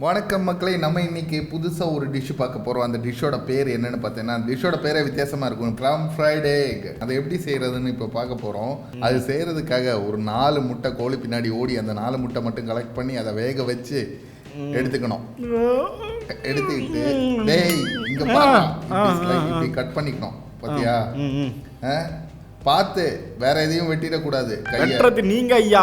வணக்கம் மக்களே, நம்ம இன்னைக்கு புதுசாக ஒரு டிஷ்ஷு பார்க்க போகிறோம். அந்த டிஷ்ஷோட பேர் என்னன்னு பார்த்தீங்கன்னா, டிஷ்ஷோட பேரே வித்தியாசமாக இருக்கும். க்ரம் ஃப்ரைட் எக். அதை எப்படி செய்கிறதுன்னு இப்போ பார்க்க போகிறோம். அது செய்கிறதுக்காக ஒரு 4 முட்டை கோழி பின்னாடி ஓடி அந்த 4 முட்டை மட்டும் கலெக்ட் பண்ணி அதை வேக வச்சு எடுத்துக்கணும். எடுத்துக்கிட்டு டேய் இங்கே இப்படி கட் பண்ணிக்கணும். பார்த்தியா? பார்த்து வேற எதையும் வெட்டிடக்கூடாது. கையை நீங்க ஐயா.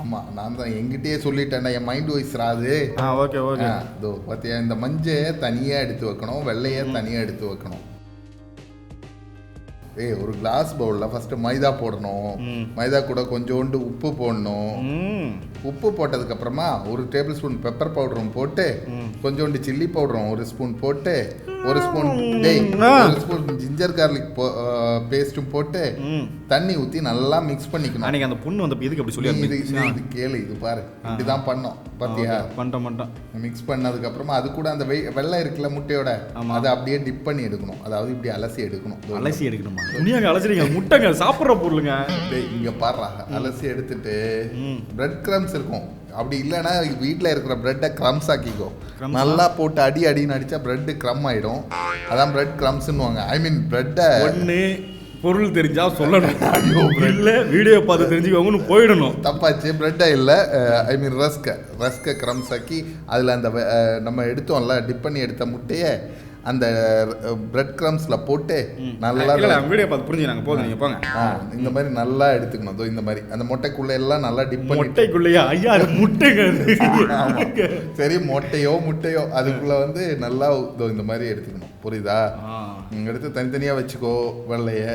ஆமா, நான் தான் எங்கிட்டயே சொல்லிட்டேன். என் மைண்ட் வாய்ஸ் ராது. Okay okay. இதோ பார்த்தியா, இந்த மஞ்சை தனியாக எடுத்து வைக்கணும், வெள்ளையை தனியாக எடுத்து வைக்கணும். ஒரு கிளாஸ் பவுலில் ஃபர்ஸ்ட் மைதா போடணும். மைதா கூட கொஞ்சோண்டு உப்பு போடணும். உப்பு போட்டதுக்கு அப்புறமா 1 டேபிள் ஸ்பூன் பெப்பர் பவுடரும் போட்டு, கொஞ்சோண்டு சில்லி பவுடரும் 1 ஸ்பூன் போட்டு, 1 ஸ்பூன் ஜிஞ்சர் கார்லிக் பேஸ்ட்டும் போட்டு தண்ணி ஊற்றி நல்லா மிக்ஸ் பண்ணிக்கணும். அன்னைக்கு அந்த பொண்ணு வந்து இதுக்கு அப்படி சொல்லி இது கேளு, இது பாரு, இப்படிதான் பண்ணோம். பார்த்தியா? பண்ணிட்டோம். மிக்ஸ் பண்ணதுக்கு அப்புறமா அது கூட அந்த வெள்ளை இருக்குல்ல முட்டையோட, அதை அப்படியே டிப் பண்ணி எடுக்கணும். அதாவது இப்படி அலசி எடுக்கணும். அலசி எடுக்கணுமா? துணியாக அலசிடுங்க. முட்டைங்க சாப்பிட்ற பொருளுங்க. இங்க பாடுறா, அலசி எடுத்துட்டு பிரெட் கிரம்ஸ் இருக்கும். அப்படி இல்லைன்னா வீட்டில் இருக்கிற பிரெட்டை கிரம்ஸ் ஆக்கிக்கோ. நல்லா போட்டு அடின்னு அடிச்சா பிரெட் கிரம் ஆயிடும். அதான் பிரெட் கிரம்ஸ்ன்னுவாங்க. ஐ மீன் பிரெட்டை ஒன்று பொருள் தெரிஞ்சா சொல்லணும். இல்லை வீடியோ பார்த்து தெரிஞ்சுக்கோங்கன்னு போயிடணும். தப்பாச்சு. பிரெட்டை இல்லை, ஐ மீன் ரஸ்கை கிரம்ஸ் ஆக்கி அதில் அந்த நம்ம எடுத்தோம்ல டிப் பண்ணி எடுத்த முட்டையை அந்த பிரெட் கிரம்ஸ்ல போட்டு நல்லா வீடியோ பார்த்து புரிஞ்சுனாங்க. போதும், நீங்க போங்க. இந்த மாதிரி நல்லா எடுத்துக்கணும். அதோ இந்த மாதிரி அந்த முட்டைக்குள்ள எல்லாம் நல்லா டிப் பண்ணி. முட்டைக்குள்ளையா? ஐயா முட்டைங்க. சரி, முட்டையோ அதுக்குள்ள வந்து நல்லா இந்த மாதிரி எடுத்துக்கணும். புரியுதா? எடுத்து தனித்தனியா வச்சுக்கோ வெள்ளைய.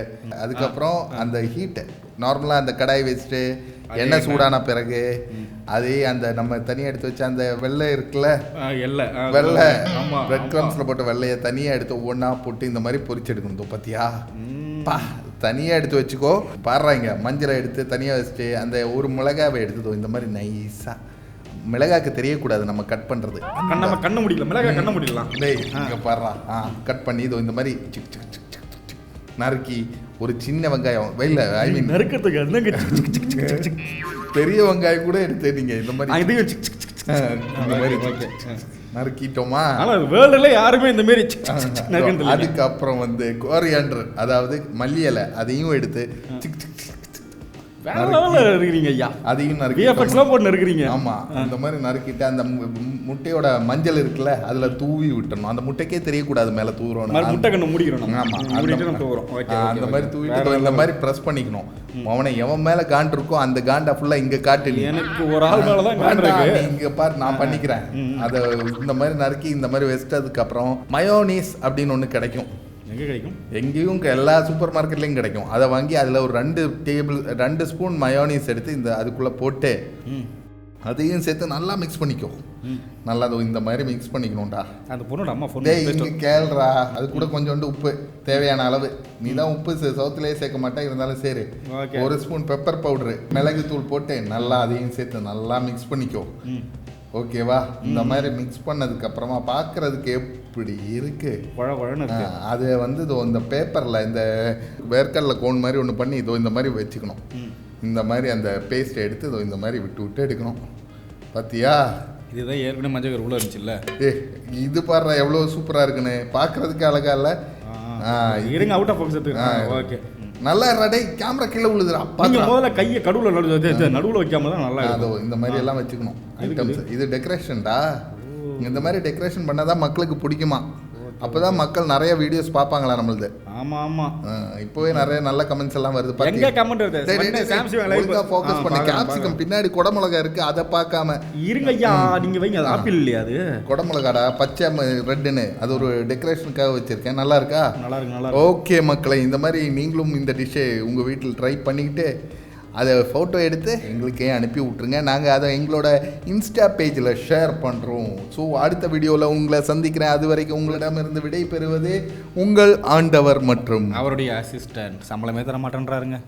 அதுக்கப்புறம் அந்த ஹீட்டை நார்மலா அந்த கடாய் வச்சுட்டு எண்ணெய் சூடான பிறகு அதே அந்த நம்ம தனியாக எடுத்து வச்ச அந்த வெள்ளை இருக்குல்ல, வெள்ளை பிரெட் கிரம்ஸ்ல போட்ட வெள்ளையை தனியாக எடுத்து ஒவ்வொன்றா போட்டு இந்த மாதிரி பொரிச்சு எடுக்கணும். பார்த்தியா? தனியாக எடுத்து வச்சுக்கோ. பாடுறாங்க, மஞ்சளை எடுத்து தனியாக வச்சுட்டு அந்த ஒரு மிளகாவை எடுத்துதோ இந்த மாதிரி நைஸாக. மிளகாக்கு தெரியக்கூடாது நம்ம கட் பண்ணுறது. நம்ம கண்ண முடியல, மிளகாய் கண்ண முடியலாம். இங்கே பாடுறா, கட் பண்ணி இதோ இந்த மாதிரி நறுக்கி ஒரு சின்ன வெங்காயம் வெயில, ஐ மீன் நறுக்கிறதுக்கு பெரிய வெங்காயம் கூட எடுத்து நீங்க இந்த மாதிரி நறுக்கிட்டோமா. வேர்ல்டுல யாருமே இந்த மாதிரி. அதுக்கப்புறம் வந்து கோரியாண்டர், அதாவது மல்லி இலை, அதையும் எடுத்து அதையும் நறுக்கிறீங்க. ஆமா, அந்த மாதிரி நறுக்கிட்டு அந்த முட்டையோட மஞ்சள் இருக்குல்ல அதுல தூவி விட்டணும். அந்த முட்டைக்கே தெரியக்கூடாது மேல தூவுறோம். முட்டை கண்ணு முடிக்கிறோம். ஆமா, அந்த மாதிரி தூவிட்டு இந்த மாதிரி பிரஸ் பண்ணிக்கணும். அவனை எவன் மேல காண்ட் இருக்கோ அந்த காண்டை ஃபுல்லா இங்க காட்டு. எனக்கு ஒரு ஆள் மேலதான் இங்க பாரு, நான் பண்ணிக்கிறேன். அதை இந்த மாதிரி நறுக்கி இந்த மாதிரி வச்சிட்டதுக்கு அப்புறம் மயோனீஸ் அப்படின்னு ஒண்ணு கிடைக்கும். எங்கே கிடைக்கும்? எங்கேயும் எல்லா சூப்பர் மார்க்கெட்லேயும் கிடைக்கும். அதை வாங்கி அதில் ஒரு 2 ஸ்பூன் மயோனீஸ் எடுத்து இந்த அதுக்குள்ளே போட்டு அதையும் சேர்த்து நல்லா மிக்ஸ் பண்ணிக்கோ. நல்லா இந்த மாதிரி மிக்ஸ் பண்ணிக்கணும்டா. அந்த பொண்ணோட அம்மா இங்கே கேள்றா. அது கூட கொஞ்சோண்டு உப்பு தேவையான அளவு. நீ தான் உப்பு சவுத்துலேயே சேர்க்க மாட்டேன், இருந்தாலும் சரி. 1 ஸ்பூன் பெப்பர் பவுடரு, மிளகு தூள் போட்டு நல்லா அதையும் சேர்த்து நல்லா மிக்ஸ் பண்ணிக்கோ. ஓகேவா? இந்த மாதிரி மிக்ஸ் பண்ணதுக்கு அப்புறமா பார்க்கறதுக்கு எப்படி இருக்கு, அது வந்து இதோ இந்த பேப்பர்ல இந்த வேர்க்கடலை கோன் மாதிரி ஒன்று பண்ணி இதோ இந்த மாதிரி வச்சுக்கணும். இந்த மாதிரி அந்த பேஸ்ட் எடுத்து இதோ இந்த மாதிரி விட்டு எடுக்கணும். பார்த்தியா? இதுதான் ஏற்கனவே மஞ்சள் உள்ள இருந்துச்சுல்ல. இது பாரு எவ்வளோ சூப்பராக இருக்குன்னு. பார்க்கறதுக்கு அழகா இல்லை? இருங்க, அவுட் ஆஃப் ஃபோக்கஸ் எடுத்துக்கிறேன். ஓகே, நல்லா ரெடி. கேமரா கீழே விழுதுடா. முதல்ல கையை நடுவில் வைக்காம தான் நல்லா. அதோ இந்த மாதிரி எல்லாம் வச்சுக்கணும் ஐட்டம்ஸ். இது டெக்கரேஷன்டா. இந்த மாதிரி டெக்கரேஷன் பண்ணாதான் மக்களுக்கு பிடிக்குமா. அப்பதான் மக்கள் நிறைய வீடியோஸ் பார்ப்பாங்களா நம்மளது. ஆமா ஆமா, இப்போவே நிறைய நல்ல கமெண்ட்ஸ் எல்லாம் வருது. எங்க கமெண்ட் வருது? ஃபோக்கஸ் பண்ணி கேப்சிகம் பின்னாடி குடமிளகா இருக்கு, அதை பார்க்காம இருங்க ஐயா. நீங்க வைங்க, அது ஆப்பிள் இல்லையா? அது குடமிளகாடா, பச்சை ரெட்டுன்னு. அது ஒரு டெக்கரேஷனுக்காக வச்சிருக்கேன். நல்லா இருக்கா? நல்லா இருக்கு. ஓகே மக்களே, இந்த மாதிரி நீங்களும் இந்த டிஷ்ஷை உங்க வீட்டில் ட்ரை பண்ணிக்கிட்டு அதை ஃபோட்டோ எடுத்து எங்களுக்கே அனுப்பி விட்ருங்க. நாங்கள் அதை எங்களோட இன்ஸ்டா பேஜில் ஷேர் பண்ணுறோம். ஸோ அடுத்த வீடியோவில் உங்களை சந்திக்கிறேன். அது வரைக்கும் உங்களிடமிருந்து விடை பெறுவது உங்கள் ஆண்டவர் மற்றும் அவருடைய அசிஸ்டன்ட். சம்பளமே தர மாட்டேன்றாருங்க.